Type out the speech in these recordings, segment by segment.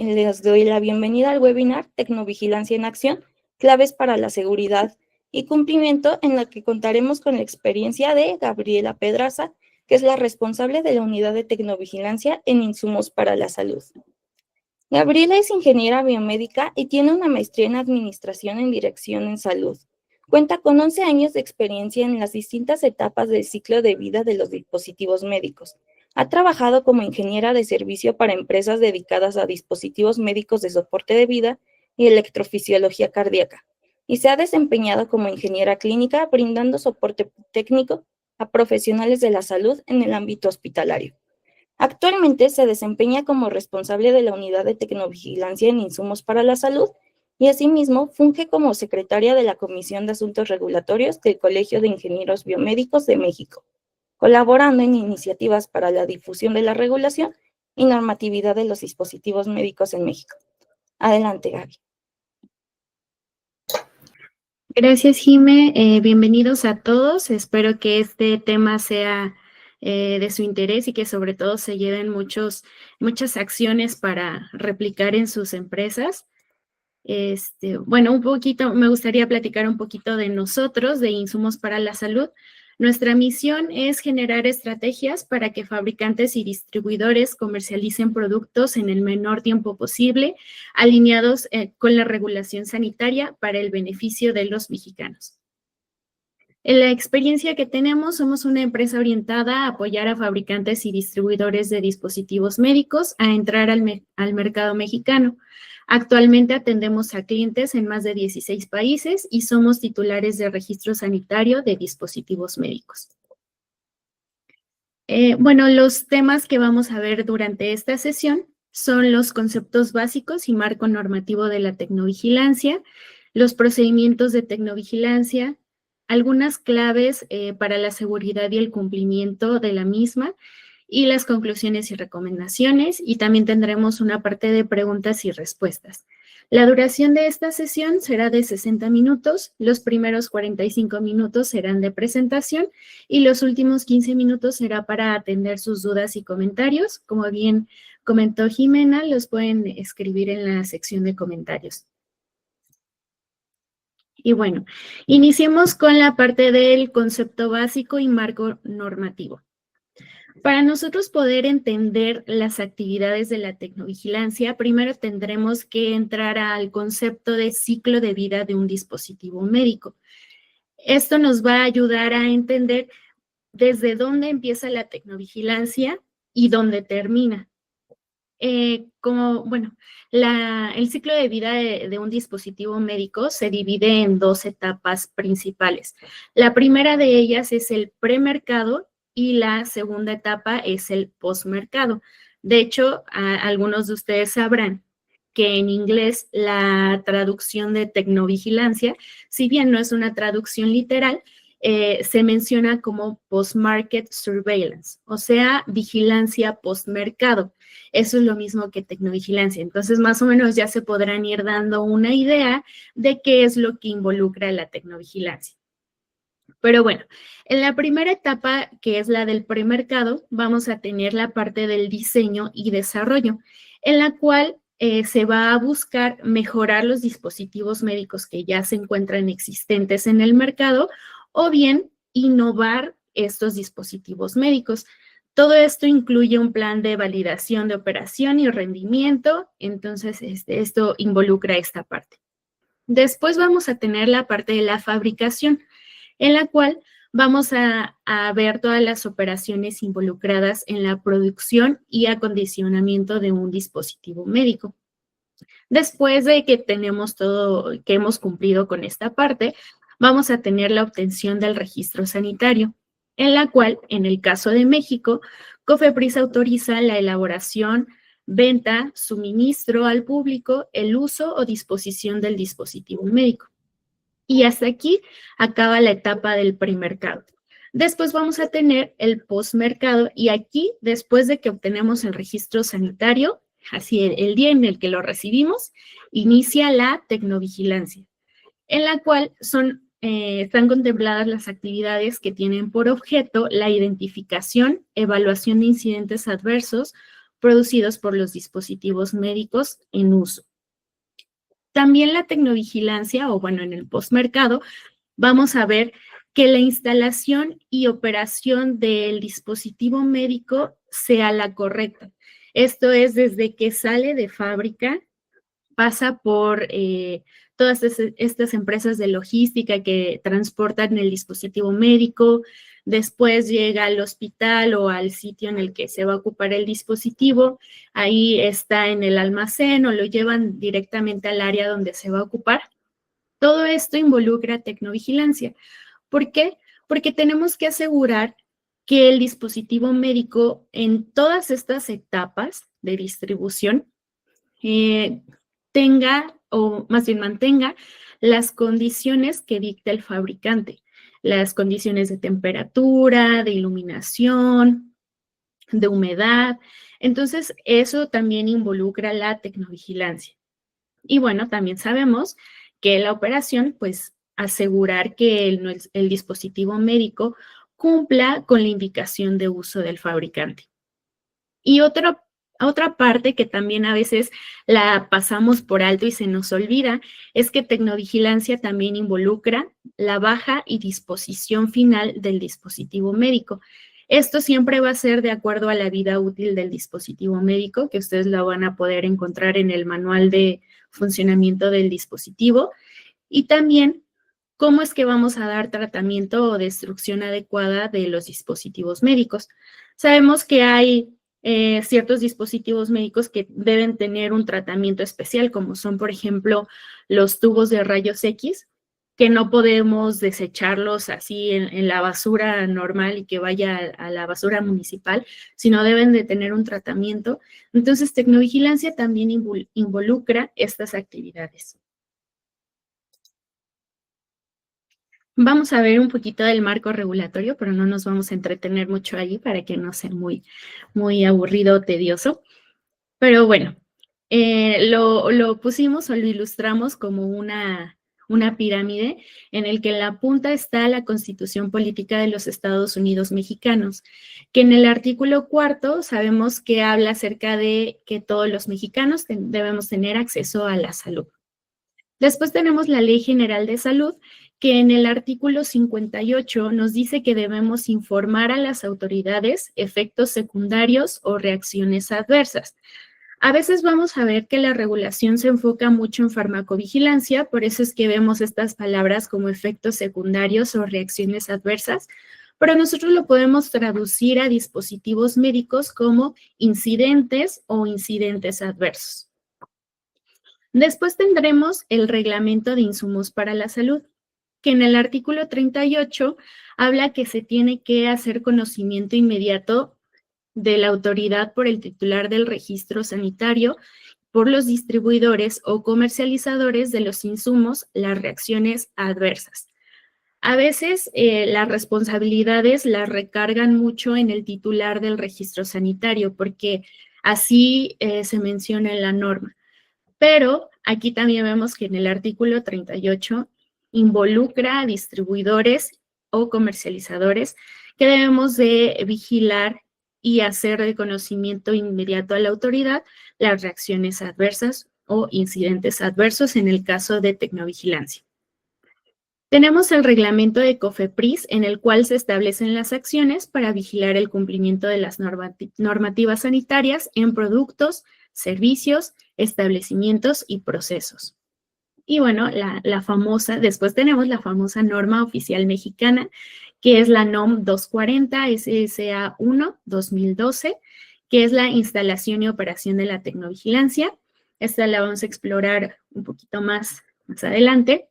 Les doy la bienvenida al webinar Tecnovigilancia en Acción, claves para la seguridad y cumplimiento, en la que contaremos con la experiencia de Gabriela Pedraza, que es la responsable de la Unidad de Tecnovigilancia en Insumos para la Salud. Gabriela es ingeniera biomédica y tiene una maestría en Administración en Dirección en Salud. Cuenta con 11 años de experiencia en las distintas etapas del ciclo de vida de los dispositivos médicos. Ha trabajado como ingeniera de servicio para empresas dedicadas a dispositivos médicos de soporte de vida y electrofisiología cardíaca, y se ha desempeñado como ingeniera clínica brindando soporte técnico a profesionales de la salud en el ámbito hospitalario. Actualmente se desempeña como responsable de la Unidad de Tecnovigilancia en Insumos para la Salud y asimismo funge como secretaria de la Comisión de Asuntos Regulatorios del Colegio de Ingenieros Biomédicos de México, colaborando en iniciativas para la difusión de la regulación y normatividad de los dispositivos médicos en México. Adelante, Gaby. Gracias, Jime. Bienvenidos a todos. Espero que este tema sea de su interés y que sobre todo se lleven muchas acciones para replicar en sus empresas. Bueno, me gustaría platicar un poquito de nosotros, de Insumos para la Salud. Nuestra misión es generar estrategias para que fabricantes y distribuidores comercialicen productos en el menor tiempo posible, alineados con la regulación sanitaria para el beneficio de los mexicanos. En la experiencia que tenemos, somos una empresa orientada a apoyar a fabricantes y distribuidores de dispositivos médicos a entrar al mercado mexicano. Actualmente atendemos a clientes en más de 16 países y somos titulares de registro sanitario de dispositivos médicos. Bueno, los temas que vamos a ver durante esta sesión son los conceptos básicos y marco normativo de la tecnovigilancia, los procedimientos de tecnovigilancia, algunas claves para la seguridad y el cumplimiento de la misma, y las conclusiones y recomendaciones, y también tendremos una parte de preguntas y respuestas. La duración de esta sesión será de 60 minutos, los primeros 45 minutos serán de presentación y los últimos 15 minutos será para atender sus dudas y comentarios. Como bien comentó Jimena, los pueden escribir en la sección de comentarios. Y bueno, iniciemos con la parte del concepto básico y marco normativo. Para nosotros poder entender las actividades de la tecnovigilancia, primero tendremos que entrar al concepto de ciclo de vida de un dispositivo médico. Esto nos va a ayudar a entender desde dónde empieza la tecnovigilancia y dónde termina. El ciclo de vida de un dispositivo médico se divide en dos etapas principales. La primera de ellas es el premercado y la segunda etapa es el postmercado. De hecho, algunos de ustedes sabrán que en inglés la traducción de tecnovigilancia, si bien no es una traducción literal, se menciona como post-market surveillance, o sea, vigilancia postmercado. Eso es lo mismo que tecnovigilancia. Entonces, más o menos ya se podrán ir dando una idea de qué es lo que involucra la tecnovigilancia. Pero bueno, en la primera etapa, que es la del premercado, vamos a tener la parte del diseño y desarrollo, en la cual se va a buscar mejorar los dispositivos médicos que ya se encuentran existentes en el mercado o bien innovar estos dispositivos médicos. Todo esto incluye un plan de validación de operación y rendimiento, entonces esto involucra esta parte. Después vamos a tener la parte de la fabricación, en la cual vamos a ver todas las operaciones involucradas en la producción y acondicionamiento de un dispositivo médico. Después de que tenemos todo, que hemos cumplido con esta parte, vamos a tener la obtención del registro sanitario, en la cual, en el caso de México, COFEPRIS autoriza la elaboración, venta, suministro al público, el uso o disposición del dispositivo médico. Y hasta aquí acaba la etapa del premercado. Después vamos a tener el postmercado y aquí, después de que obtenemos el registro sanitario, así el día en el que lo recibimos, inicia la tecnovigilancia, en la cual están contempladas las actividades que tienen por objeto la identificación, evaluación de incidentes adversos, producidos por los dispositivos médicos en uso. También la tecnovigilancia, o bueno, en el postmercado, vamos a ver que la instalación y operación del dispositivo médico sea la correcta. Esto es desde que sale de fábrica, pasa por todas estas empresas de logística que transportan el dispositivo médico, después llega al hospital o al sitio en el que se va a ocupar el dispositivo, ahí está en el almacén o lo llevan directamente al área donde se va a ocupar. Todo esto involucra tecnovigilancia. ¿Por qué? Porque tenemos que asegurar que el dispositivo médico en todas estas etapas de distribución tenga, o más bien mantenga, las condiciones que dicta el fabricante, las condiciones de temperatura, de iluminación, de humedad. Entonces, eso también involucra la tecnovigilancia. Y bueno, también sabemos que la operación, pues, asegurar que el dispositivo médico cumpla con la indicación de uso del fabricante. Y otra parte que también a veces la pasamos por alto y se nos olvida es que tecnovigilancia también involucra la baja y disposición final del dispositivo médico. Esto siempre va a ser de acuerdo a la vida útil del dispositivo médico, que ustedes la van a poder encontrar en el manual de funcionamiento del dispositivo. Y también cómo es que vamos a dar tratamiento o destrucción adecuada de los dispositivos médicos. Sabemos que hay ciertos dispositivos médicos que deben tener un tratamiento especial, como son, por ejemplo, los tubos de rayos X, que no podemos desecharlos así en la basura normal y que vaya a la basura municipal, sino deben de tener un tratamiento. Entonces, tecnovigilancia también involucra estas actividades. Vamos a ver un poquito del marco regulatorio, pero no nos vamos a entretener mucho allí para que no sea muy, muy aburrido o tedioso. Pero bueno, lo pusimos o lo ilustramos como una pirámide en el que en la punta está la Constitución Política de los Estados Unidos Mexicanos, que en el artículo 4 sabemos que habla acerca de que todos los mexicanos debemos tener acceso a la salud. Después tenemos la Ley General de Salud, que en el artículo 58 nos dice que debemos informar a las autoridades efectos secundarios o reacciones adversas. A veces vamos a ver que la regulación se enfoca mucho en farmacovigilancia, por eso es que vemos estas palabras como efectos secundarios o reacciones adversas, pero nosotros lo podemos traducir a dispositivos médicos como incidentes o incidentes adversos. Después tendremos el Reglamento de Insumos para la Salud, que en el artículo 38 habla que se tiene que hacer conocimiento inmediato de la autoridad por el titular del registro sanitario, por los distribuidores o comercializadores de los insumos, las reacciones adversas. A veces las responsabilidades las recargan mucho en el titular del registro sanitario, porque así se menciona en la norma. Pero aquí también vemos que en el artículo 38 involucra a distribuidores o comercializadores que debemos de vigilar y hacer de conocimiento inmediato a la autoridad las reacciones adversas o incidentes adversos en el caso de tecnovigilancia. Tenemos el reglamento de COFEPRIS en el cual se establecen las acciones para vigilar el cumplimiento de las normativas sanitarias en productos, servicios, establecimientos y procesos. Y bueno, después tenemos la famosa norma oficial mexicana, que es la NOM 240 SSA 1 2012, que es la instalación y operación de la tecnovigilancia. Esta la vamos a explorar un poquito más adelante.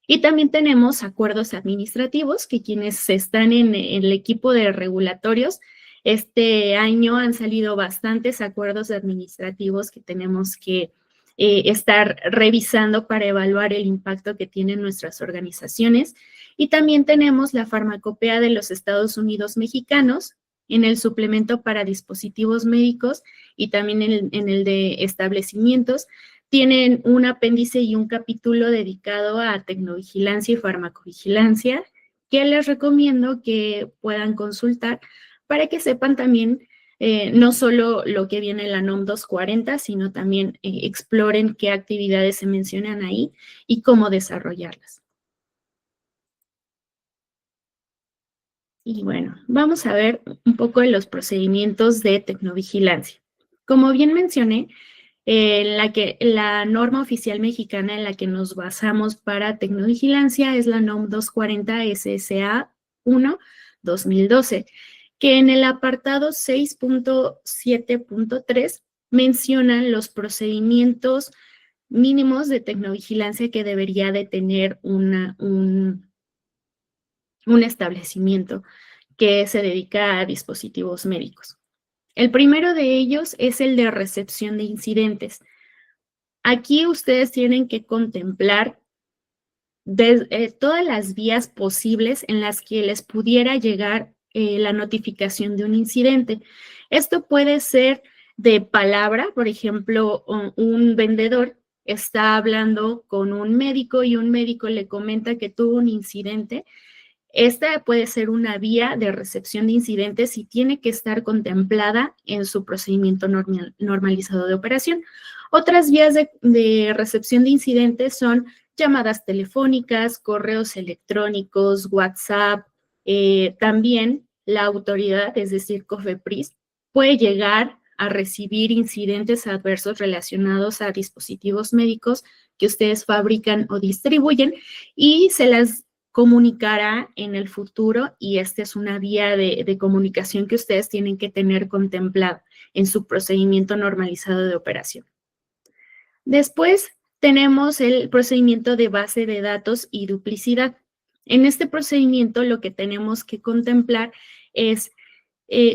Y también tenemos acuerdos administrativos, que quienes están en el equipo de regulatorios, este año han salido bastantes acuerdos administrativos que tenemos que estar revisando para evaluar el impacto que tienen nuestras organizaciones. Y también tenemos la Farmacopea de los Estados Unidos Mexicanos en el suplemento para dispositivos médicos y también en el de establecimientos. Tienen un apéndice y un capítulo dedicado a tecnovigilancia y farmacovigilancia que les recomiendo que puedan consultar para que sepan también no solo lo que viene en la NOM 240, sino también exploren qué actividades se mencionan ahí y cómo desarrollarlas. Y bueno, vamos a ver un poco de los procedimientos de tecnovigilancia. Como bien mencioné, la norma oficial mexicana en la que nos basamos para tecnovigilancia es la NOM 240 SSA 1 2012, que en el apartado 6.7.3 mencionan los procedimientos mínimos de tecnovigilancia que debería de tener un establecimiento que se dedica a dispositivos médicos. El primero de ellos es el de recepción de incidentes. Aquí ustedes tienen que contemplar todas las vías posibles en las que les pudiera llegar la notificación de un incidente. Esto puede ser de palabra, por ejemplo, un vendedor está hablando con un médico y un médico le comenta que tuvo un incidente. Esta puede ser una vía de recepción de incidentes y tiene que estar contemplada en su procedimiento normalizado de operación. Otras vías de recepción de incidentes son llamadas telefónicas, correos electrónicos, WhatsApp. También la autoridad, es decir, COFEPRIS, puede llegar a recibir incidentes adversos relacionados a dispositivos médicos que ustedes fabrican o distribuyen y se las comunicará en el futuro y esta es una vía de comunicación que ustedes tienen que tener contemplada en su procedimiento normalizado de operación. Después tenemos el procedimiento de base de datos y duplicidad. En este procedimiento lo que tenemos que contemplar es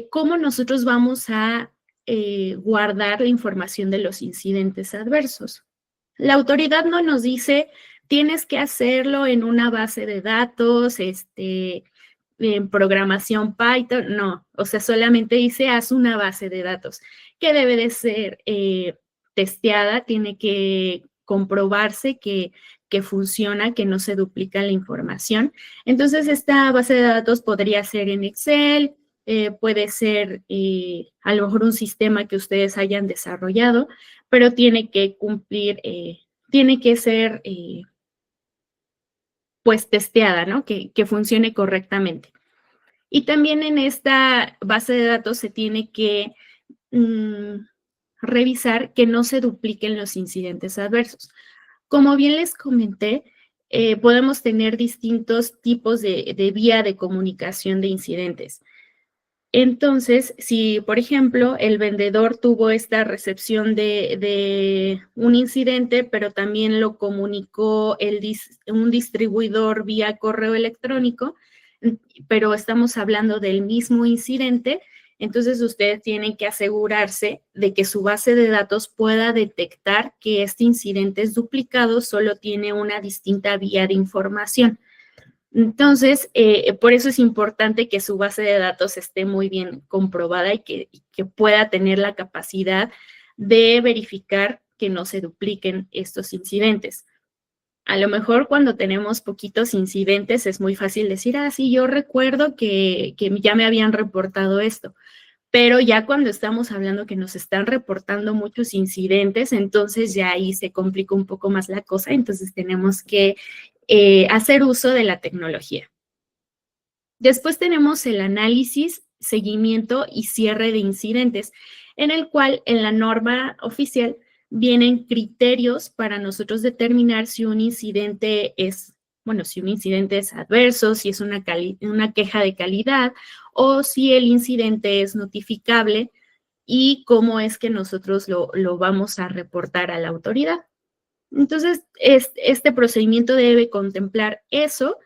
cómo nosotros vamos a guardar la información de los incidentes adversos. La autoridad no nos dice tienes que hacerlo en una base de datos, en programación Python, no, o sea, solamente dice haz una base de datos que debe de ser testeada, tiene que comprobarse que funciona, que no se duplica la información. Entonces, esta base de datos podría ser en Excel, puede ser a lo mejor un sistema que ustedes hayan desarrollado, pero tiene que cumplir, tiene que ser pues testeada, ¿no? Que funcione correctamente. Y también en esta base de datos se tiene que revisar que no se dupliquen los incidentes adversos. Como bien les comenté, podemos tener distintos tipos de vía de comunicación de incidentes. Entonces, si, por ejemplo, el vendedor tuvo esta recepción de un incidente, pero también lo comunicó un distribuidor vía correo electrónico, pero estamos hablando del mismo incidente, entonces ustedes tienen que asegurarse de que su base de datos pueda detectar que este incidente es duplicado, solo tiene una distinta vía de información. Entonces, por eso es importante que su base de datos esté muy bien comprobada y que pueda tener la capacidad de verificar que no se dupliquen estos incidentes. A lo mejor cuando tenemos poquitos incidentes es muy fácil decir, sí, yo recuerdo que ya me habían reportado esto. Pero ya cuando estamos hablando que nos están reportando muchos incidentes, entonces ya ahí se complica un poco más la cosa, entonces tenemos que hacer uso de la tecnología. Después tenemos el análisis, seguimiento y cierre de incidentes, en el cual en la norma oficial vienen criterios para nosotros determinar si un incidente es, si un incidente es adverso, si es una queja de calidad o si el incidente es notificable y cómo es que nosotros lo vamos a reportar a la autoridad. Entonces, este procedimiento debe contemplar eso.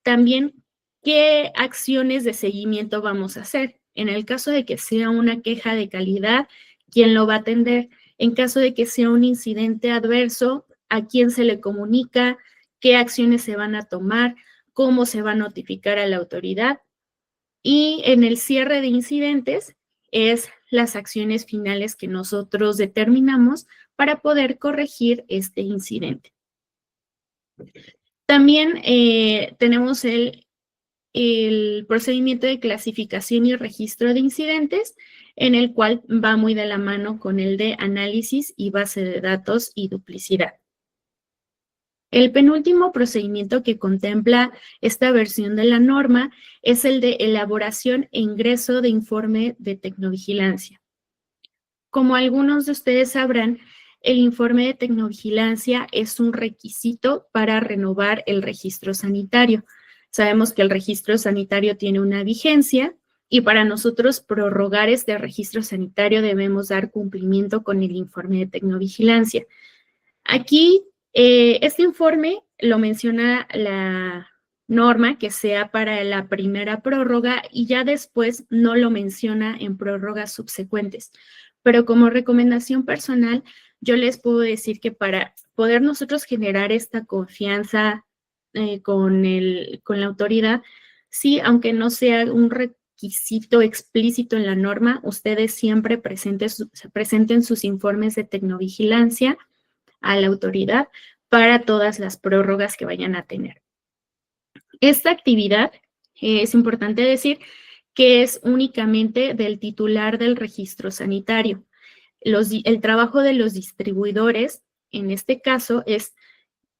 También, ¿qué acciones de seguimiento vamos a hacer? En el caso de que sea una queja de calidad, ¿quién lo va a atender? En caso de que sea un incidente adverso, ¿a quién se le comunica? ¿Qué acciones se van a tomar? ¿Cómo se va a notificar a la autoridad? Y en el cierre de incidentes es las acciones finales que nosotros determinamos para poder corregir este incidente. También tenemos el el procedimiento de clasificación y registro de incidentes, en el cual va muy de la mano con el de análisis y base de datos y duplicidad. El penúltimo procedimiento que contempla esta versión de la norma es el de elaboración e ingreso de informe de tecnovigilancia. Como algunos de ustedes sabrán, el informe de tecnovigilancia es un requisito para renovar el registro sanitario. Sabemos que el registro sanitario tiene una vigencia y para nosotros prorrogar este registro sanitario debemos dar cumplimiento con el informe de tecnovigilancia. Aquí, este informe lo menciona la norma que sea para la primera prórroga y ya después no lo menciona en prórrogas subsecuentes. Pero como recomendación personal, yo les puedo decir que para poder nosotros generar esta confianza con la autoridad, sí, aunque no sea un requisito explícito en la norma, ustedes siempre presenten sus informes de tecnovigilancia a la autoridad para todas las prórrogas que vayan a tener. Esta actividad, es importante decir, que es únicamente del titular del registro sanitario. El trabajo de los distribuidores, en este caso, es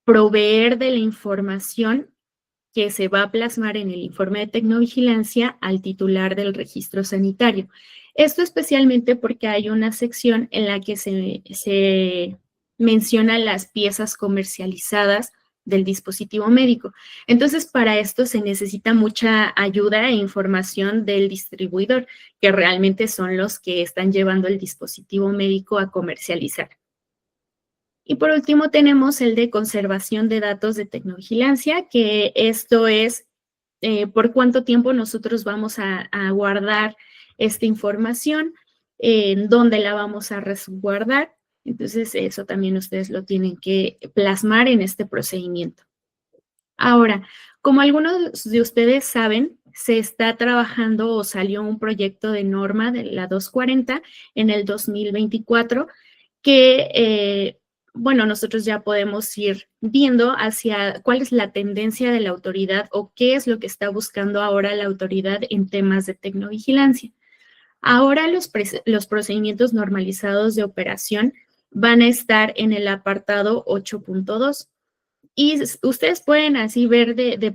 proveer de la información que se va a plasmar en el informe de tecnovigilancia al titular del registro sanitario. Esto especialmente porque hay una sección en la que se mencionan las piezas comercializadas del dispositivo médico. Entonces, para esto se necesita mucha ayuda e información del distribuidor, que realmente son los que están llevando el dispositivo médico a comercializar. Y por último tenemos el de conservación de datos de tecnovigilancia, que esto es por cuánto tiempo nosotros vamos a guardar esta información, en dónde la vamos a resguardar. Entonces, eso también ustedes lo tienen que plasmar en este procedimiento. Ahora, como algunos de ustedes saben, se está trabajando o salió un proyecto de norma de la 240 en el 2024 que, bueno, nosotros ya podemos ir viendo hacia cuál es la tendencia de la autoridad o qué es lo que está buscando ahora la autoridad en temas de tecnovigilancia. Ahora los procedimientos normalizados de operación van a estar en el apartado 8.2. Y ustedes pueden así ver de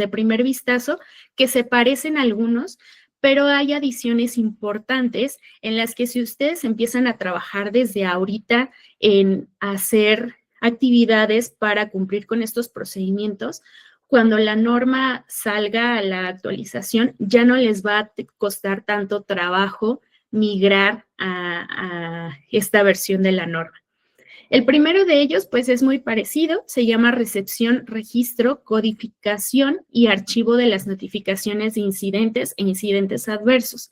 primer vistazo que se parecen algunos, pero hay adiciones importantes en las que si ustedes empiezan a trabajar desde ahorita en hacer actividades para cumplir con estos procedimientos, cuando la norma salga a la actualización, ya no les va a costar tanto trabajo migrar a esta versión de la norma. El primero de ellos, pues, es muy parecido, se llama recepción, registro, codificación y archivo de las notificaciones de incidentes e incidentes adversos.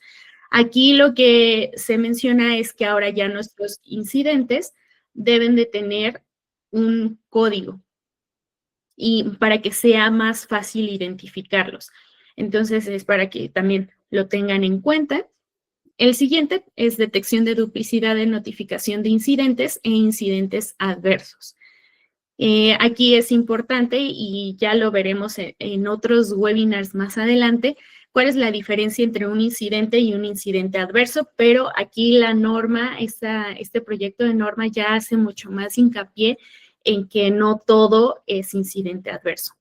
Aquí lo que se menciona es que ahora ya nuestros incidentes deben de tener un código y para que sea más fácil identificarlos. Entonces, es para que también lo tengan en cuenta. El siguiente es detección de duplicidad de notificación de incidentes e incidentes adversos. Aquí es importante y ya lo veremos en otros webinars más adelante, cuál es la diferencia entre un incidente y un incidente adverso, pero aquí la norma, este proyecto de norma ya hace mucho más hincapié en que no todo es incidente adverso.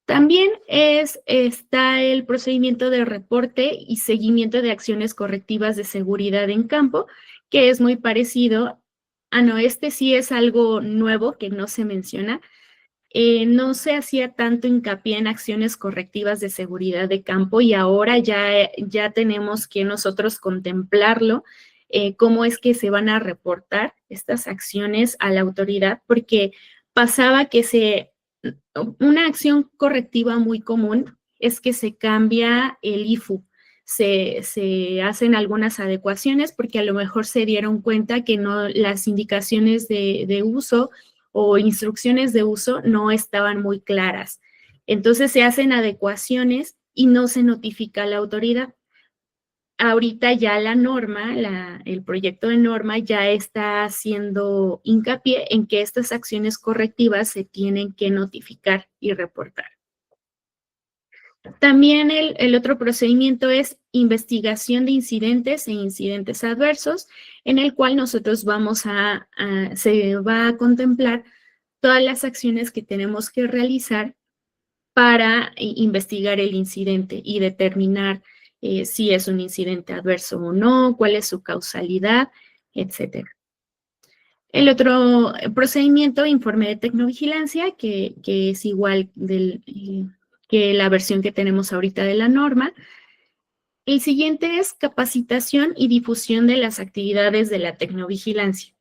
También está el procedimiento de reporte y seguimiento de acciones correctivas de seguridad en campo, que es muy parecido. No, este sí es algo nuevo que no se menciona. No se hacía tanto hincapié en acciones correctivas de seguridad de campo y ahora ya tenemos que nosotros contemplarlo, cómo es que se van a reportar estas acciones a la autoridad, porque pasaba que una acción correctiva muy común es que se cambia el IFU, se hacen algunas adecuaciones porque a lo mejor se dieron cuenta que no, las indicaciones de uso o instrucciones de uso no estaban muy claras. Entonces se hacen adecuaciones y no se notifica a la autoridad. Ahorita ya la norma, el proyecto de norma ya está haciendo hincapié en que estas acciones correctivas se tienen que notificar y reportar. También el otro procedimiento es investigación de incidentes e incidentes adversos, en el cual nosotros se va a contemplar todas las acciones que tenemos que realizar para investigar el incidente y determinar si es un incidente adverso o no, cuál es su causalidad, etcétera. El otro procedimiento, informe de tecnovigilancia, que es igual que la versión que tenemos ahorita de la norma. El siguiente es capacitación y difusión de las actividades de la tecnovigilancia.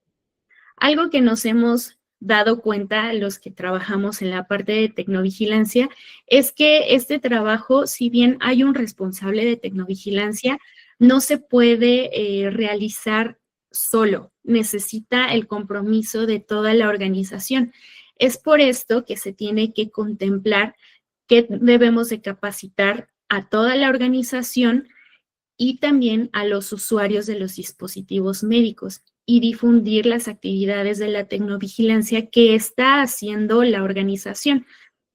Algo que nos hemos dado cuenta los que trabajamos en la parte de tecnovigilancia es que este trabajo, si bien hay un responsable de tecnovigilancia, no se puede realizar solo, necesita el compromiso de toda la organización. Es por esto que se tiene que contemplar que debemos de capacitar a toda la organización y también a los usuarios de los dispositivos médicos y difundir las actividades de la tecnovigilancia que está haciendo la organización.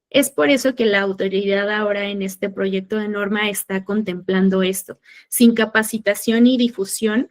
Es por eso que la autoridad ahora en este proyecto de norma está contemplando esto. Sin capacitación y difusión,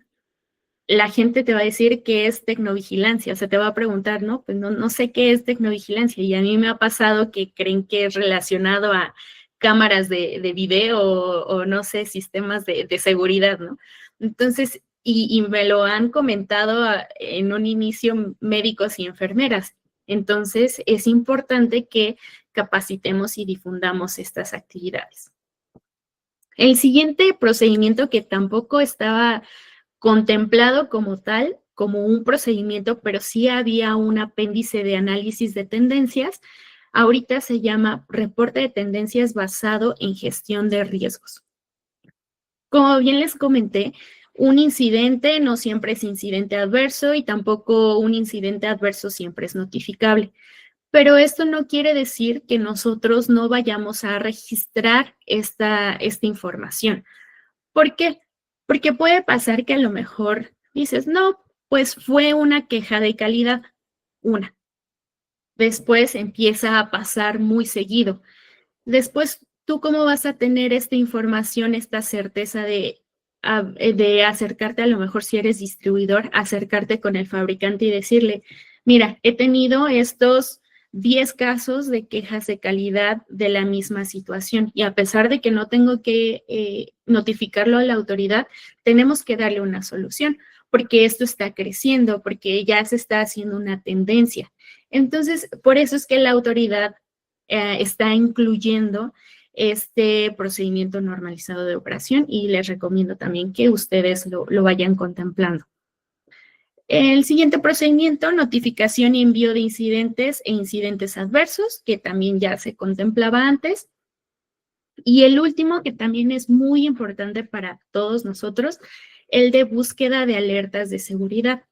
la gente te va a decir qué es tecnovigilancia, o sea, te va a preguntar, ¿no? Pues no sé qué es tecnovigilancia, y a mí me ha pasado que creen que es relacionado a cámaras de video o no sé, sistemas de seguridad, ¿no? Entonces, y me lo han comentado en un inicio médicos y enfermeras. Entonces, es importante que capacitemos y difundamos estas actividades. El siguiente procedimiento que tampoco estaba contemplado como tal, como un procedimiento, pero sí había un apéndice de análisis de tendencias. Ahorita se llama reporte de tendencias basado en gestión de riesgos. Como bien les comenté, un incidente no siempre es incidente adverso y tampoco un incidente adverso siempre es notificable. Pero esto no quiere decir que nosotros no vayamos a registrar esta información. ¿Por qué? Porque puede pasar que a lo mejor dices, no, pues fue una queja de calidad, una. Después empieza a pasar muy seguido. Después, ¿tú cómo vas a tener esta información, esta certeza de acercarte, a lo mejor si eres distribuidor, acercarte con el fabricante y decirle, mira, he tenido estos 10 casos de quejas de calidad de la misma situación y a pesar de que no tengo que notificarlo a la autoridad, tenemos que darle una solución porque esto está creciendo, porque ya se está haciendo una tendencia. Entonces, por eso es que la autoridad está incluyendo este procedimiento normalizado de operación y les recomiendo también que ustedes lo vayan contemplando. El siguiente procedimiento, notificación y envío de incidentes e incidentes adversos, que también ya se contemplaba antes. Y el último, que también es muy importante para todos nosotros, el de búsqueda de alertas de seguridad.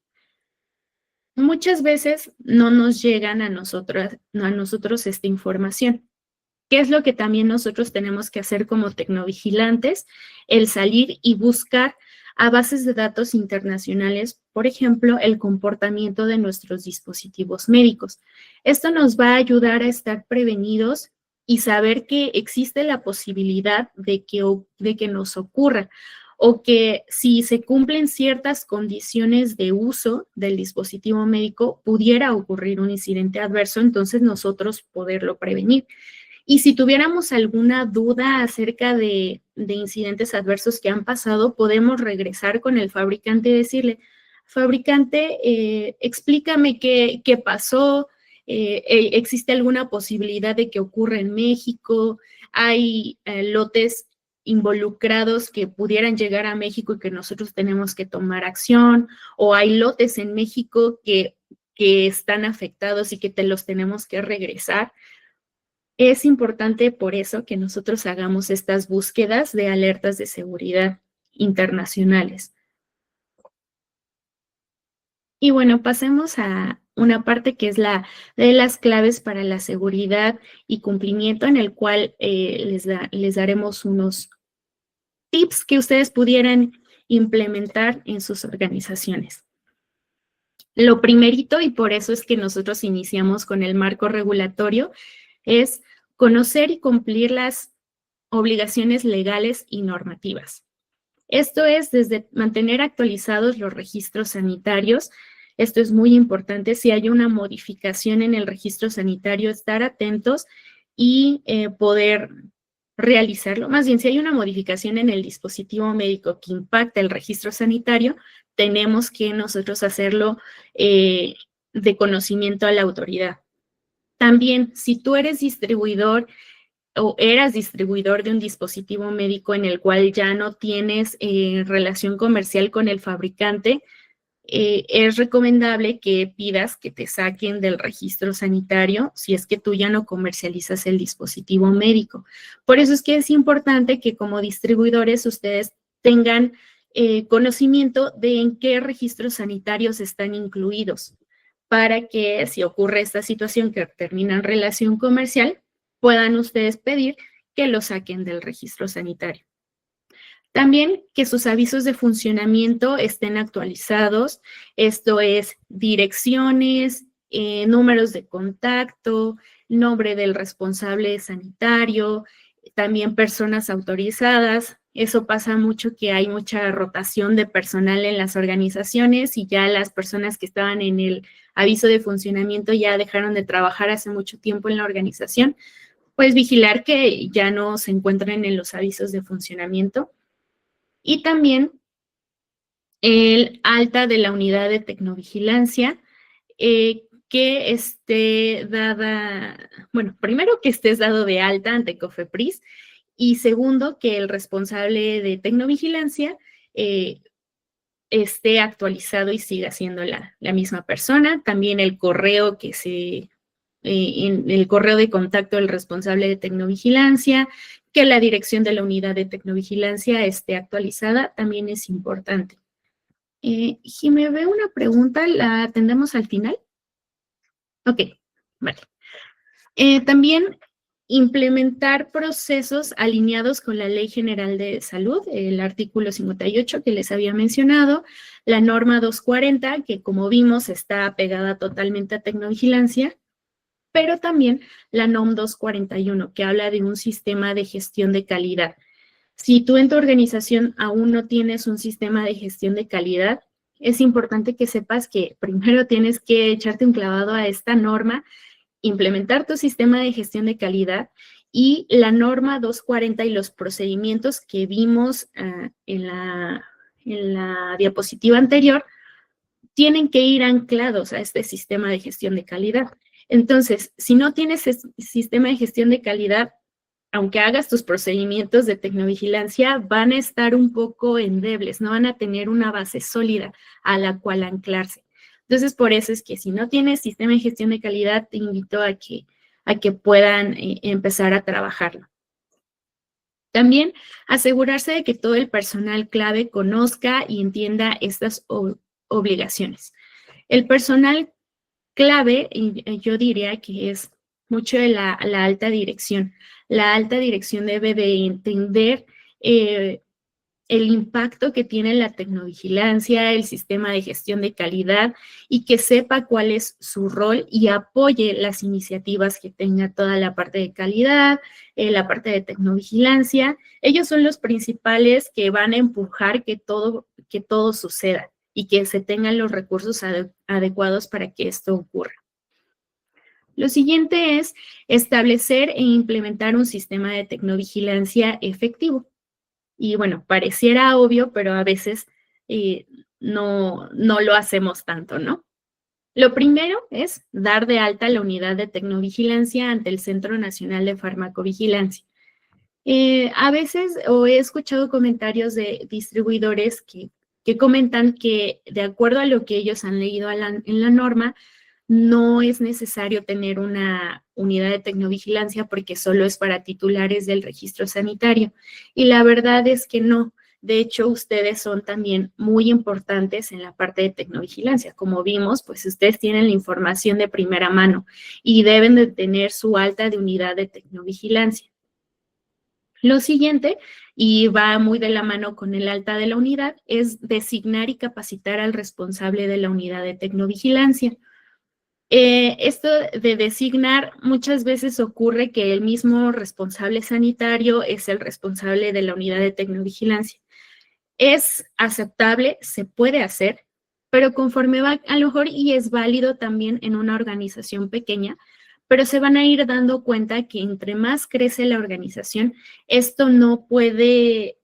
Muchas veces no nos llegan a nosotros esta información. ¿Qué es lo que también nosotros tenemos que hacer como tecnovigilantes? El salir y buscar a bases de datos internacionales, por ejemplo, el comportamiento de nuestros dispositivos médicos. Esto nos va a ayudar a estar prevenidos y saber que existe la posibilidad de que nos ocurra o que si se cumplen ciertas condiciones de uso del dispositivo médico, pudiera ocurrir un incidente adverso, entonces nosotros poderlo prevenir. Y si tuviéramos alguna duda acerca de incidentes adversos que han pasado, podemos regresar con el fabricante y decirle, fabricante, explícame qué pasó, existe alguna posibilidad de que ocurra en México, hay lotes involucrados que pudieran llegar a México y que nosotros tenemos que tomar acción, o hay lotes en México que están afectados y que te los tenemos que regresar. Es importante por eso que nosotros hagamos estas búsquedas de alertas de seguridad internacionales. Y bueno, pasemos a una parte que es la de las claves para la seguridad y cumplimiento, en el cual les daremos unos tips que ustedes pudieran implementar en sus organizaciones. Lo primerito, y por eso es que nosotros iniciamos con el marco regulatorio, es conocer y cumplir las obligaciones legales y normativas. Esto es desde mantener actualizados los registros sanitarios. Esto es muy importante. Si hay una modificación en el registro sanitario, estar atentos y poder realizarlo. Más bien, si hay una modificación en el dispositivo médico que impacta el registro sanitario, tenemos que nosotros hacerlo de conocimiento a la autoridad. También, si tú eres distribuidor o eras distribuidor de un dispositivo médico en el cual ya no tienes relación comercial con el fabricante, es recomendable que pidas que te saquen del registro sanitario si es que tú ya no comercializas el dispositivo médico. Por eso es que es importante que como distribuidores ustedes tengan conocimiento de en qué registros sanitarios están incluidos, para que si ocurre esta situación que termina en relación comercial, puedan ustedes pedir que lo saquen del registro sanitario. También que sus avisos de funcionamiento estén actualizados, esto es direcciones, números de contacto, nombre del responsable sanitario, también personas autorizadas. Eso pasa mucho, que hay mucha rotación de personal en las organizaciones y ya las personas que estaban en el aviso de funcionamiento ya dejaron de trabajar hace mucho tiempo en la organización. Pues vigilar que ya no se encuentren en los avisos de funcionamiento. Y también el alta de la unidad de tecnovigilancia, que esté dada, bueno, primero que estés dado de alta ante COFEPRIS y segundo que el responsable de tecnovigilancia esté actualizado y siga siendo la misma persona. También el correo en el correo de contacto del responsable de tecnovigilancia, que la dirección de la unidad de tecnovigilancia esté actualizada, también es importante. Jimé, veo una pregunta, ¿la atendemos al final? Ok, vale. También implementar procesos alineados con la Ley General de Salud, el artículo 58 que les había mencionado, la norma 240, que como vimos está pegada totalmente a tecnovigilancia, pero también la NOM 241, que habla de un sistema de gestión de calidad. Si tú en tu organización aún no tienes un sistema de gestión de calidad, es importante que sepas que primero tienes que echarte un clavado a esta norma, implementar tu sistema de gestión de calidad y la norma 240 y los procedimientos que vimos en la diapositiva anterior tienen que ir anclados a este sistema de gestión de calidad. Entonces, si no tienes ese sistema de gestión de calidad, aunque hagas tus procedimientos de tecnovigilancia, van a estar un poco endebles, no van a tener una base sólida a la cual anclarse. Entonces, por eso es que si no tienes sistema de gestión de calidad, te invito a que puedan empezar a trabajarlo. También asegurarse de que todo el personal clave conozca y entienda estas obligaciones. El personal clave, yo diría que es mucho de la alta dirección. La alta dirección debe de entender el impacto que tiene la tecnovigilancia, el sistema de gestión de calidad y que sepa cuál es su rol y apoye las iniciativas que tenga toda la parte de calidad, la parte de tecnovigilancia. Ellos son los principales que van a empujar que todo suceda y que se tengan los recursos adecuados para que esto ocurra. Lo siguiente es establecer e implementar un sistema de tecnovigilancia efectivo. Y bueno, pareciera obvio, pero a veces no lo hacemos tanto, ¿no? Lo primero es dar de alta la unidad de tecnovigilancia ante el Centro Nacional de Farmacovigilancia. A veces he escuchado comentarios de distribuidores que comentan que de acuerdo a lo que ellos han leído en la norma, no es necesario tener una unidad de tecnovigilancia porque solo es para titulares del registro sanitario. Y la verdad es que no. De hecho, ustedes son también muy importantes en la parte de tecnovigilancia. Como vimos, pues ustedes tienen la información de primera mano y deben de tener su alta de unidad de tecnovigilancia. Lo siguiente, y va muy de la mano con el alta de la unidad, es designar y capacitar al responsable de la unidad de tecnovigilancia. Esto de designar, muchas veces ocurre que el mismo responsable sanitario es el responsable de la unidad de tecnovigilancia. Es aceptable, se puede hacer, pero conforme va a lo mejor y es válido también en una organización pequeña, pero se van a ir dando cuenta que entre más crece la organización, esto no puede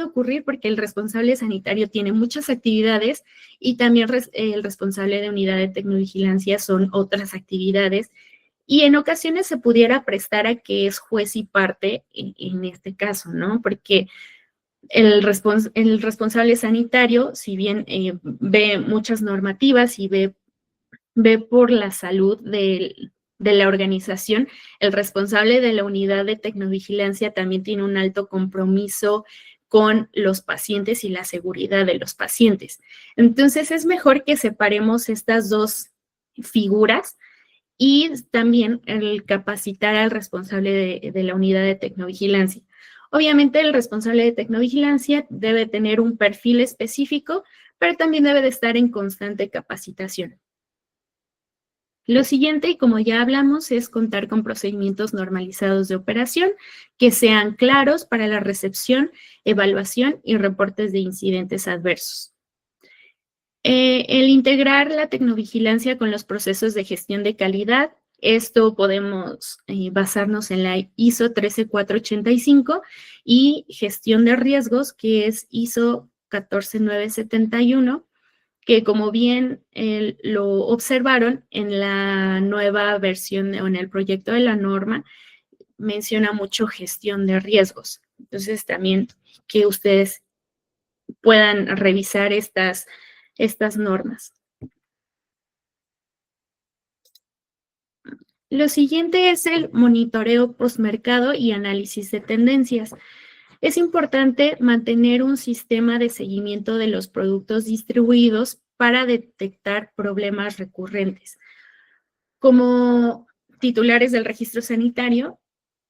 ocurrir porque el responsable sanitario tiene muchas actividades y también el responsable de unidad de tecnovigilancia son otras actividades y en ocasiones se pudiera prestar a que es juez y parte en este caso, ¿no? Porque el responsable sanitario, si bien ve muchas normativas y ve por la salud de la organización, el responsable de la unidad de tecnovigilancia también tiene un alto compromiso con los pacientes y la seguridad de los pacientes. Entonces, es mejor que separemos estas dos figuras y también el capacitar al responsable de la unidad de tecnovigilancia. Obviamente, el responsable de tecnovigilancia debe tener un perfil específico, pero también debe de estar en constante capacitación. Lo siguiente, y como ya hablamos, es contar con procedimientos normalizados de operación que sean claros para la recepción, evaluación y reportes de incidentes adversos. El integrar la tecnovigilancia con los procesos de gestión de calidad, esto podemos basarnos en la ISO 13485 y gestión de riesgos, que es ISO 14971, que como bien lo observaron en la nueva versión o en el proyecto de la norma, menciona mucho gestión de riesgos. Entonces, también que ustedes puedan revisar estas normas. Lo siguiente es el monitoreo postmercado y análisis de tendencias. Es importante mantener un sistema de seguimiento de los productos distribuidos para detectar problemas recurrentes. Como titulares del registro sanitario,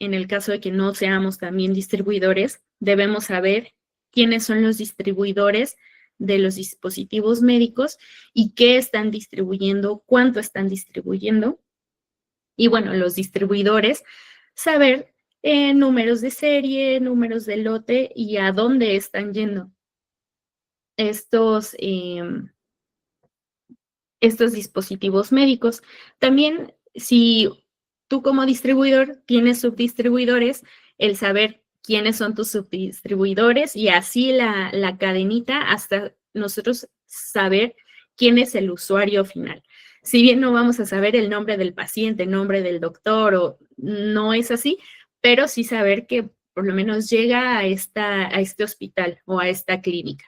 en el caso de que no seamos también distribuidores, debemos saber quiénes son los distribuidores de los dispositivos médicos y qué están distribuyendo, cuánto están distribuyendo. Y bueno, los distribuidores, saber números de serie, números de lote y a dónde están yendo estos dispositivos médicos. También, si tú como distribuidor tienes subdistribuidores, el saber quiénes son tus subdistribuidores y así la cadenita hasta nosotros saber quién es el usuario final. Si bien no vamos a saber el nombre del paciente, el nombre del doctor, o no es así, pero sí saber que por lo menos llega a este hospital o a esta clínica.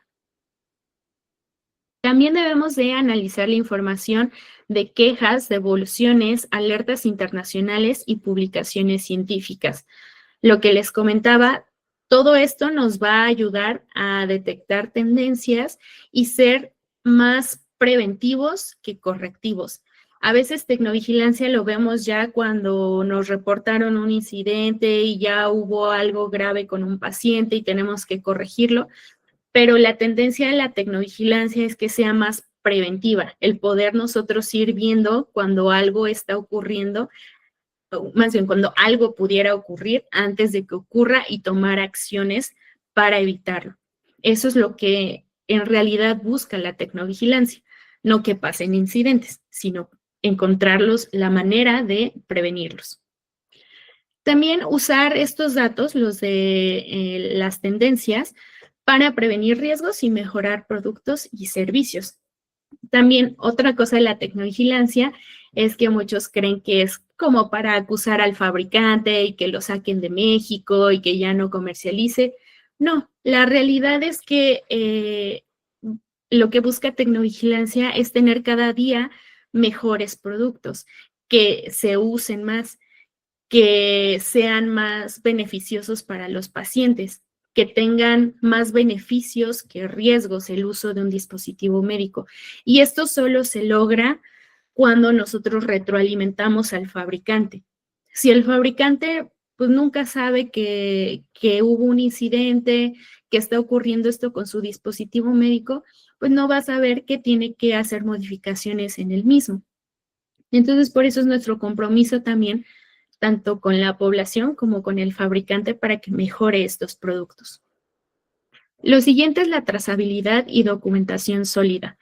También debemos de analizar la información de quejas, devoluciones, alertas internacionales y publicaciones científicas. Lo que les comentaba, todo esto nos va a ayudar a detectar tendencias y ser más preventivos que correctivos. A veces tecnovigilancia lo vemos ya cuando nos reportaron un incidente y ya hubo algo grave con un paciente y tenemos que corregirlo, pero la tendencia de la tecnovigilancia es que sea más preventiva, el poder nosotros ir viendo cuando algo está ocurriendo, o más bien cuando algo pudiera ocurrir antes de que ocurra y tomar acciones para evitarlo. Eso es lo que en realidad busca la tecnovigilancia, no que pasen incidentes, sino encontrarlos, la manera de prevenirlos. También usar estos datos, los de las tendencias, para prevenir riesgos y mejorar productos y servicios. También otra cosa de la tecnovigilancia es que muchos creen que es como para acusar al fabricante y que lo saquen de México y que ya no comercialice. No, la realidad es que lo que busca tecnovigilancia es tener cada día mejores productos, que se usen más, que sean más beneficiosos para los pacientes, que tengan más beneficios que riesgos el uso de un dispositivo médico. Y esto solo se logra cuando nosotros retroalimentamos al fabricante. Si el fabricante pues nunca sabe que hubo un incidente, que está ocurriendo esto con su dispositivo médico, pues no va a saber que tiene que hacer modificaciones en el mismo. Entonces, por eso es nuestro compromiso también, tanto con la población como con el fabricante, para que mejore estos productos. Lo siguiente es la trazabilidad y documentación sólida.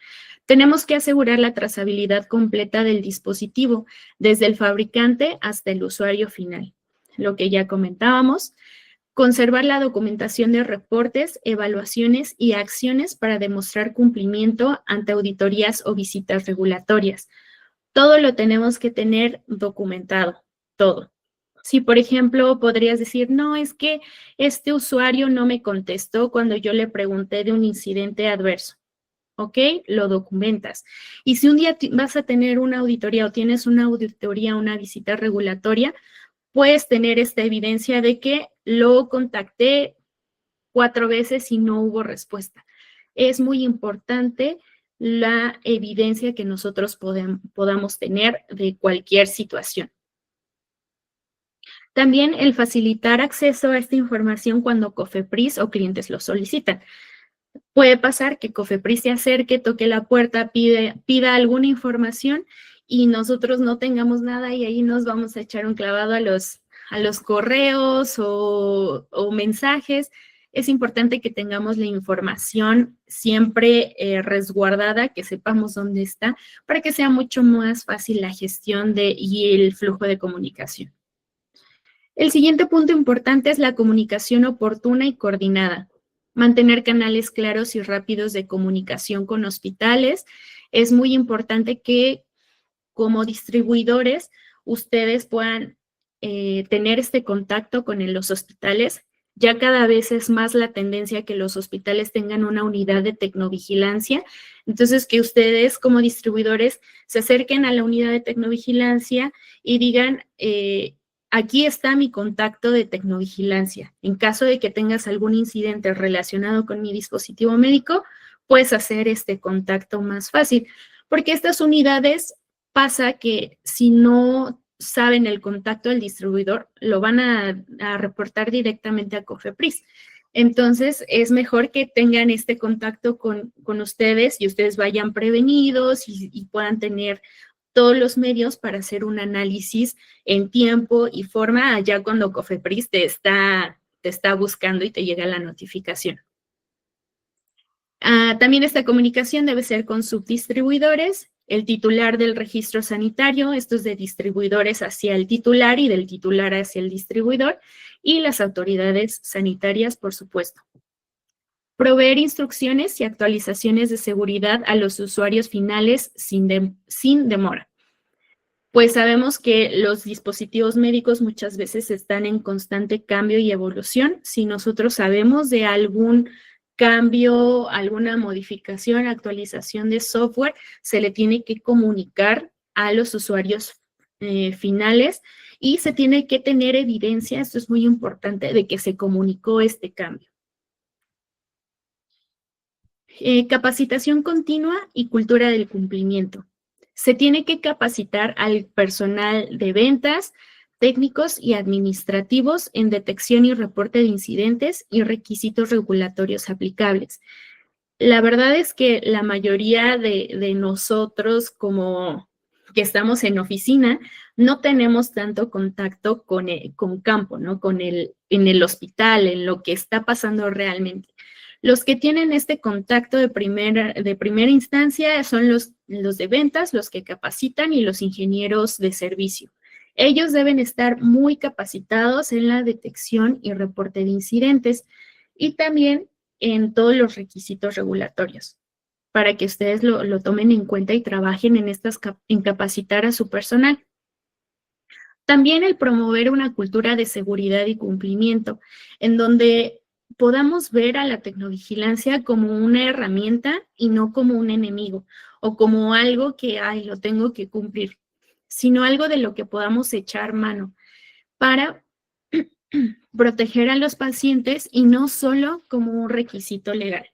Tenemos que asegurar la trazabilidad completa del dispositivo, desde el fabricante hasta el usuario final. Lo que ya comentábamos, conservar la documentación de reportes, evaluaciones y acciones para demostrar cumplimiento ante auditorías o visitas regulatorias. Todo lo tenemos que tener documentado, todo. Si, por ejemplo, podrías decir, no, es que este usuario no me contestó cuando yo le pregunté de un incidente adverso. ¿Ok? Lo documentas. Y si un día vas a tener una auditoría o tienes una auditoría, una visita regulatoria, puedes tener esta evidencia de que lo contacté 4 veces y no hubo respuesta. Es muy importante la evidencia que nosotros podamos tener de cualquier situación. También el facilitar acceso a esta información cuando COFEPRIS o clientes lo solicitan. Puede pasar que COFEPRIS se acerque, toque la puerta, pida alguna información y nosotros no tengamos nada y ahí nos vamos a echar un clavado a los correos o mensajes. Es importante que tengamos la información siempre resguardada, que sepamos dónde está, para que sea mucho más fácil la gestión y el flujo de comunicación. El siguiente punto importante es la comunicación oportuna y coordinada. Mantener canales claros y rápidos de comunicación con hospitales. Es muy importante que como distribuidores ustedes puedan tener este contacto con los hospitales. Ya cada vez es más la tendencia que los hospitales tengan una unidad de tecnovigilancia. Entonces, que ustedes como distribuidores se acerquen a la unidad de tecnovigilancia y digan, aquí está mi contacto de tecnovigilancia. En caso de que tengas algún incidente relacionado con mi dispositivo médico, puedes hacer este contacto más fácil, porque estas unidades pasa que si no saben el contacto del distribuidor, lo van a reportar directamente a COFEPRIS. Entonces, es mejor que tengan este contacto con ustedes y ustedes vayan prevenidos y puedan tener todos los medios para hacer un análisis en tiempo y forma allá cuando COFEPRIS te está buscando y te llega la notificación. También esta comunicación debe ser con subdistribuidores, el titular del registro sanitario, esto es de distribuidores hacia el titular y del titular hacia el distribuidor, y las autoridades sanitarias, por supuesto. Proveer instrucciones y actualizaciones de seguridad a los usuarios finales sin demora. Pues sabemos que los dispositivos médicos muchas veces están en constante cambio y evolución. Si nosotros sabemos de algún cambio, alguna modificación, actualización de software, se le tiene que comunicar a los usuarios finales y se tiene que tener evidencia, esto es muy importante, de que se comunicó este cambio. Capacitación continua y cultura del cumplimiento. Se tiene que capacitar al personal de ventas, técnicos y administrativos en detección y reporte de incidentes y requisitos regulatorios aplicables. La verdad es que la mayoría de nosotros, como que estamos en oficina, no tenemos tanto contacto con campo, ¿no? En el hospital, en lo que está pasando realmente. Los que tienen este contacto de primera instancia son los de ventas, los que capacitan y los ingenieros de servicio. Ellos deben estar muy capacitados en la detección y reporte de incidentes y también en todos los requisitos regulatorios, para que ustedes lo tomen en cuenta y trabajen en capacitar a su personal. También el promover una cultura de seguridad y cumplimiento, en donde podamos ver a la tecnovigilancia como una herramienta y no como un enemigo o como algo que, ay, lo tengo que cumplir, sino algo de lo que podamos echar mano para proteger a los pacientes y no solo como un requisito legal.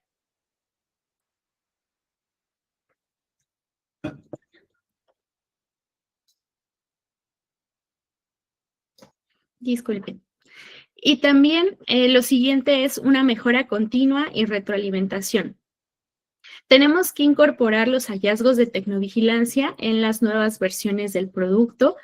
Disculpen. Y también lo siguiente es una mejora continua y retroalimentación. Tenemos que incorporar los hallazgos de tecnovigilancia en las nuevas versiones del producto,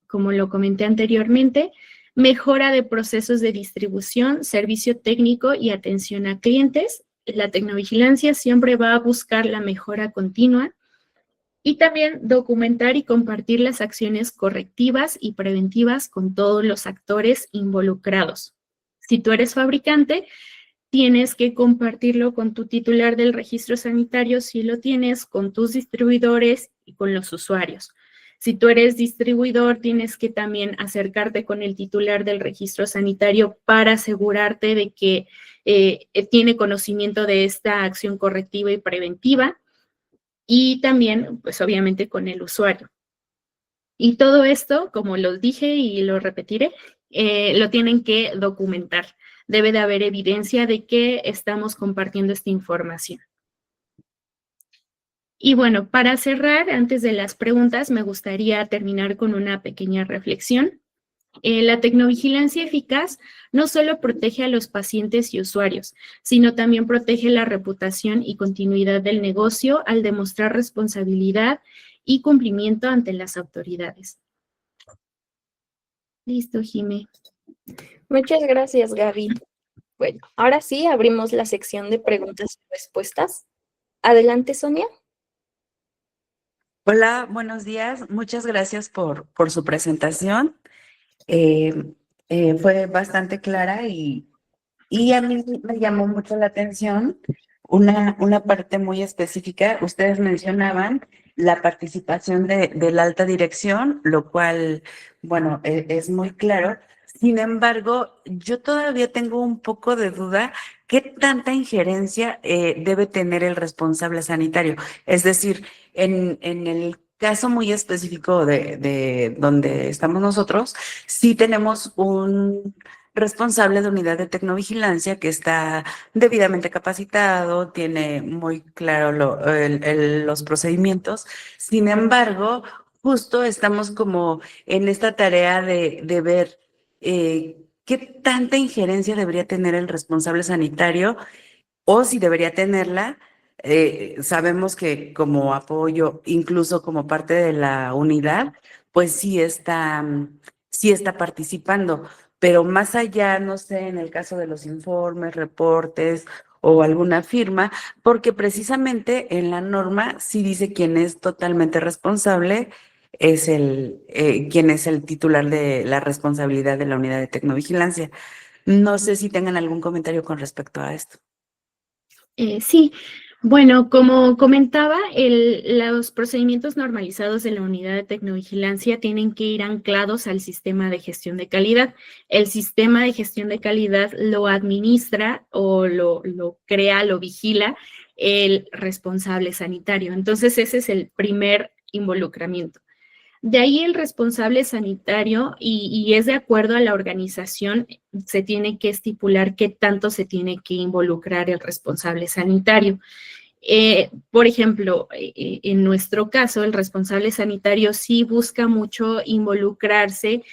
como lo comenté anteriormente, mejora de procesos de distribución, servicio técnico y atención a clientes. La tecnovigilancia siempre va a buscar la mejora continua y también documentar y compartir las acciones correctivas y preventivas con todos los actores involucrados. Si tú eres fabricante, tienes que compartirlo con tu titular del registro sanitario, si lo tienes, con tus distribuidores y con los usuarios. Si tú eres distribuidor, tienes que también acercarte con el titular del registro sanitario para asegurarte de que tiene conocimiento de esta acción correctiva y preventiva y también, pues obviamente, con el usuario. Y todo esto, como lo dije y lo repetiré, lo tienen que documentar. Debe de haber evidencia de que estamos compartiendo esta información. Y bueno, para cerrar, antes de las preguntas, me gustaría terminar con una pequeña reflexión. La tecnovigilancia eficaz no solo protege a los pacientes y usuarios, sino también protege la reputación y continuidad del negocio al demostrar responsabilidad y cumplimiento ante las autoridades. Listo, Jimé. Muchas gracias, Gaby. Bueno, ahora sí abrimos la sección de preguntas y respuestas. Adelante, Sonia. Hola, buenos días. Muchas gracias por su presentación. Fue bastante clara y a mí me llamó mucho la atención una parte muy específica. Ustedes mencionaban la participación de la alta dirección, lo cual, bueno, es muy claro. Sin embargo, yo todavía tengo un poco de duda qué tanta injerencia debe tener el responsable sanitario. Es decir, en el caso muy específico de donde estamos nosotros, sí tenemos un responsable de unidad de tecnovigilancia que está debidamente capacitado, tiene muy claro los procedimientos. Sin embargo, justo estamos como en esta tarea de ver qué tanta injerencia debería tener el responsable sanitario o si debería tenerla. Sabemos que como apoyo, incluso como parte de la unidad, pues sí está participando, pero más allá, no sé, en el caso de los informes, reportes o alguna firma, porque precisamente en la norma sí dice quién es totalmente responsable, quién es el titular de la responsabilidad de la unidad de tecnovigilancia. No sé si tengan algún comentario con respecto a esto. Sí, bueno, como comentaba, los procedimientos normalizados de la unidad de tecnovigilancia tienen que ir anclados al sistema de gestión de calidad. El sistema de gestión de calidad lo administra o lo crea, lo vigila el responsable sanitario. Entonces, ese es el primer involucramiento. De ahí el responsable sanitario, y es de acuerdo a la organización, se tiene que estipular qué tanto se tiene que involucrar el responsable sanitario. Por ejemplo, en nuestro caso, el responsable sanitario sí busca mucho involucrarse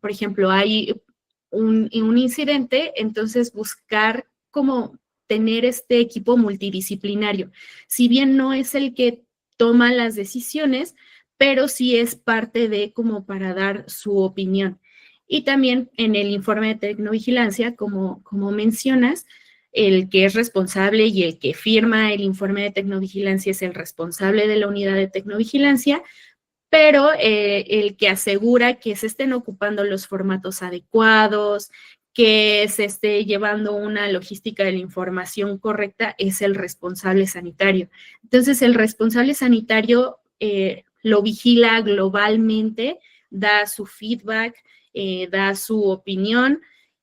por ejemplo, hay un incidente, entonces buscar como tener este equipo multidisciplinario. Si bien no es el que toma las decisiones, pero sí es parte de como para dar su opinión. Y también en el informe de tecnovigilancia, como mencionas, el que es responsable y el que firma el informe de tecnovigilancia es el responsable de la unidad de tecnovigilancia, pero el que asegura que se estén ocupando los formatos adecuados, que se esté llevando una logística de la información correcta, es el responsable sanitario. Entonces, el responsable sanitario lo vigila globalmente, da su feedback, da su opinión,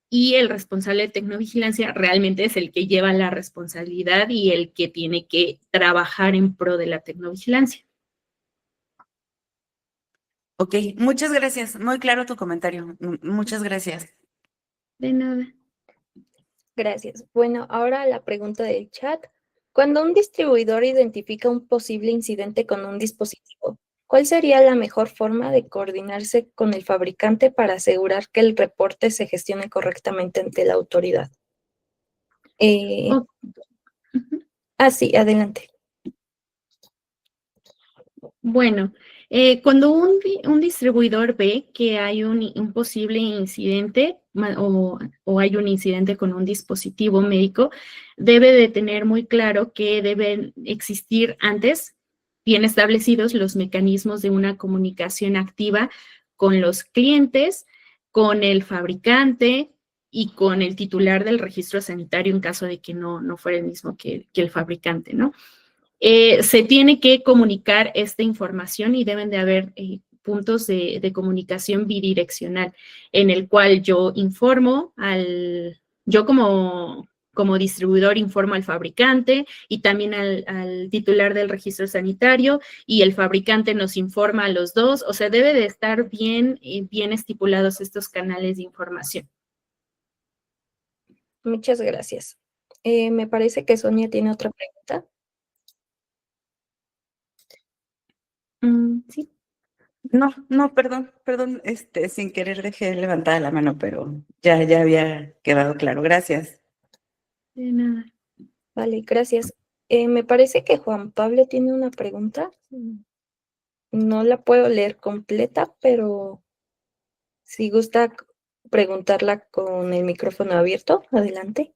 y el responsable de tecnovigilancia realmente es el que lleva la responsabilidad y el que tiene que trabajar en pro de la tecnovigilancia. Ok, muchas gracias. Muy claro tu comentario. Muchas gracias. De nada. Gracias. Bueno, ahora la pregunta del chat. Cuando un distribuidor identifica un posible incidente con un dispositivo, ¿cuál sería la mejor forma de coordinarse con el fabricante para asegurar que el reporte se gestione correctamente ante la autoridad? Oh, uh-huh. Ah, sí, adelante. Bueno, cuando un distribuidor ve que hay un posible incidente o hay un incidente con un dispositivo médico, debe de tener muy claro que deben existir antes bien establecidos los mecanismos de una comunicación activa con los clientes, con el fabricante y con el titular del registro sanitario en caso de que no fuera el mismo que el fabricante, ¿no? Se tiene que comunicar esta información y deben de haber puntos de comunicación bidireccional en el cual yo informo yo como distribuidor informo al fabricante y también al titular del registro sanitario y el fabricante nos informa a los dos. O sea, debe de estar bien estipulados estos canales de información. Muchas gracias. Me parece que Sonia tiene otra pregunta. Sí. No, perdón, sin querer dejé levantada la mano, pero ya había quedado claro. Gracias. De nada. Vale, gracias. Me parece que Juan Pablo tiene una pregunta. No la puedo leer completa, pero si gusta preguntarla con el micrófono abierto, adelante.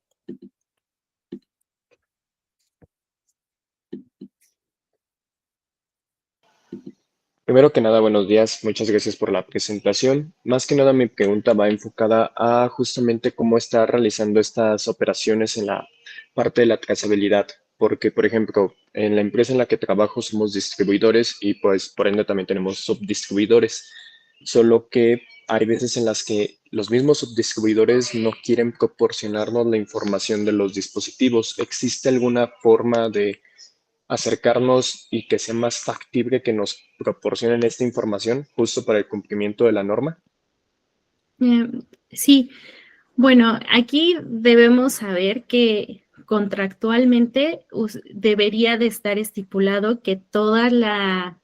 Primero que nada, buenos días. Muchas gracias por la presentación. Más que nada, mi pregunta va enfocada a justamente cómo está realizando estas operaciones en la parte de la trazabilidad. Porque, por ejemplo, en la empresa en la que trabajo somos distribuidores y pues por ende también tenemos subdistribuidores. Solo que hay veces en las que los mismos subdistribuidores no quieren proporcionarnos la información de los dispositivos. ¿Existe alguna forma de acercarnos y que sea más factible que nos proporcionen esta información justo para el cumplimiento de la norma? Sí, bueno, aquí debemos saber que contractualmente debería de estar estipulado que toda la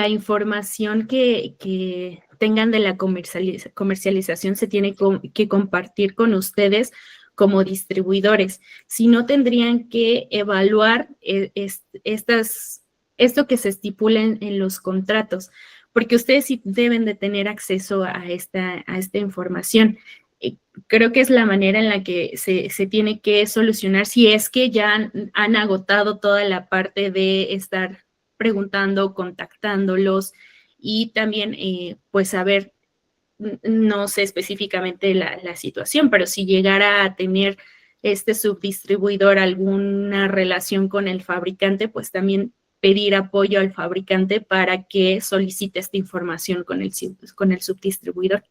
información que tengan de la comercialización se tiene que compartir con ustedes como distribuidores. Si no, tendrían que evaluar esto que se estipula en los contratos, porque ustedes sí deben de tener acceso a esta información. Creo que es la manera en la que se tiene que solucionar si es que ya han agotado toda la parte de estar preguntando, contactándolos y también pues saber, no sé específicamente la situación, pero si llegara a tener este subdistribuidor alguna relación con el fabricante, pues también pedir apoyo al fabricante para que solicite esta información con el subdistribuidor.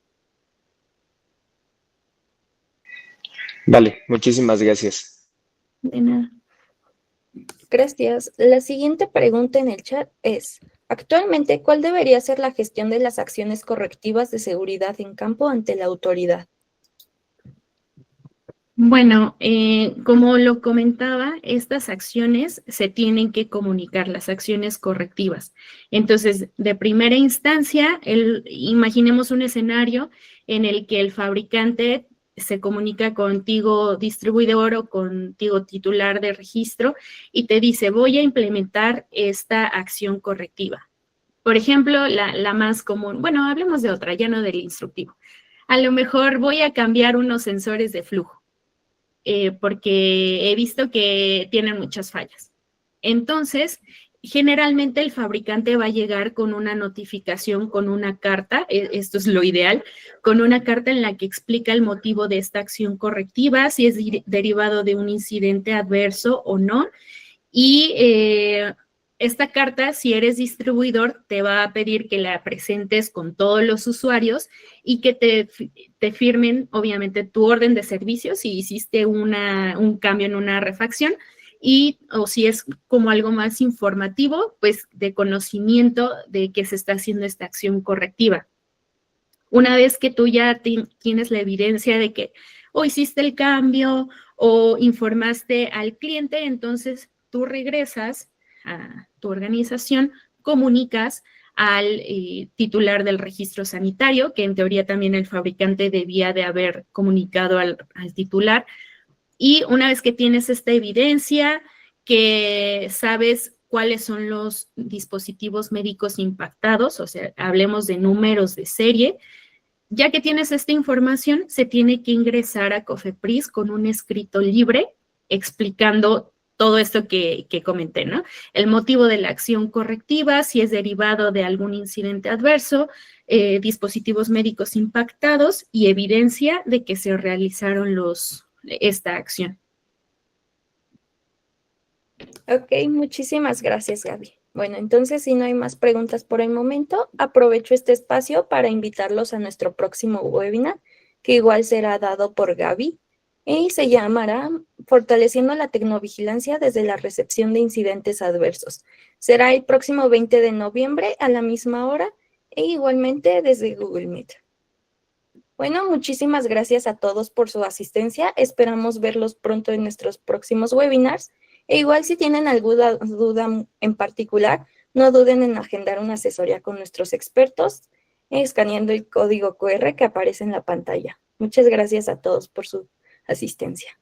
Vale, muchísimas gracias. De nada. Gracias. La siguiente pregunta en el chat es, actualmente, ¿cuál debería ser la gestión de las acciones correctivas de seguridad en campo ante la autoridad? Bueno, como lo comentaba, estas acciones se tienen que comunicar, las acciones correctivas. Entonces, de primera instancia, imaginemos un escenario en el que el fabricante se comunica contigo distribuidor o contigo titular de registro y te dice, voy a implementar esta acción correctiva. Por ejemplo, la más común, bueno, hablemos de otra, ya no del instructivo. A lo mejor voy a cambiar unos sensores de flujo. Porque he visto que tienen muchas fallas. Entonces, generalmente el fabricante va a llegar con una notificación, con una carta, esto es lo ideal, con una carta en la que explica el motivo de esta acción correctiva, si es derivado de un incidente adverso o no, y esta carta, si eres distribuidor, te va a pedir que la presentes con todos los usuarios y que te firmen, obviamente, tu orden de servicio si hiciste un cambio en una refacción o si es como algo más informativo, pues de conocimiento de que se está haciendo esta acción correctiva. Una vez que tú ya tienes la evidencia de que o hiciste el cambio o informaste al cliente, entonces tú regresas a tu organización, comunicas al titular del registro sanitario, que en teoría también el fabricante debía de haber comunicado al titular. Y una vez que tienes esta evidencia, que sabes cuáles son los dispositivos médicos impactados, o sea, hablemos de números de serie. Ya que tienes esta información, se tiene que ingresar a COFEPRIS con un escrito libre explicando todo esto que comenté, ¿no? El motivo de la acción correctiva, si es derivado de algún incidente adverso, dispositivos médicos impactados y evidencia de que se realizaron esta acción. Ok, muchísimas gracias, Gaby. Bueno, entonces, si no hay más preguntas por el momento, aprovecho este espacio para invitarlos a nuestro próximo webinar, que igual será dado por Gaby, y se llamará Fortaleciendo la Tecnovigilancia desde la recepción de incidentes adversos. Será el próximo 20 de noviembre a la misma hora e igualmente desde Google Meet. Bueno, muchísimas gracias a todos por su asistencia. Esperamos verlos pronto en nuestros próximos webinars. E igual si tienen alguna duda en particular, no duden en agendar una asesoría con nuestros expertos, escaneando el código QR que aparece en la pantalla. Muchas gracias a todos por su asistencia.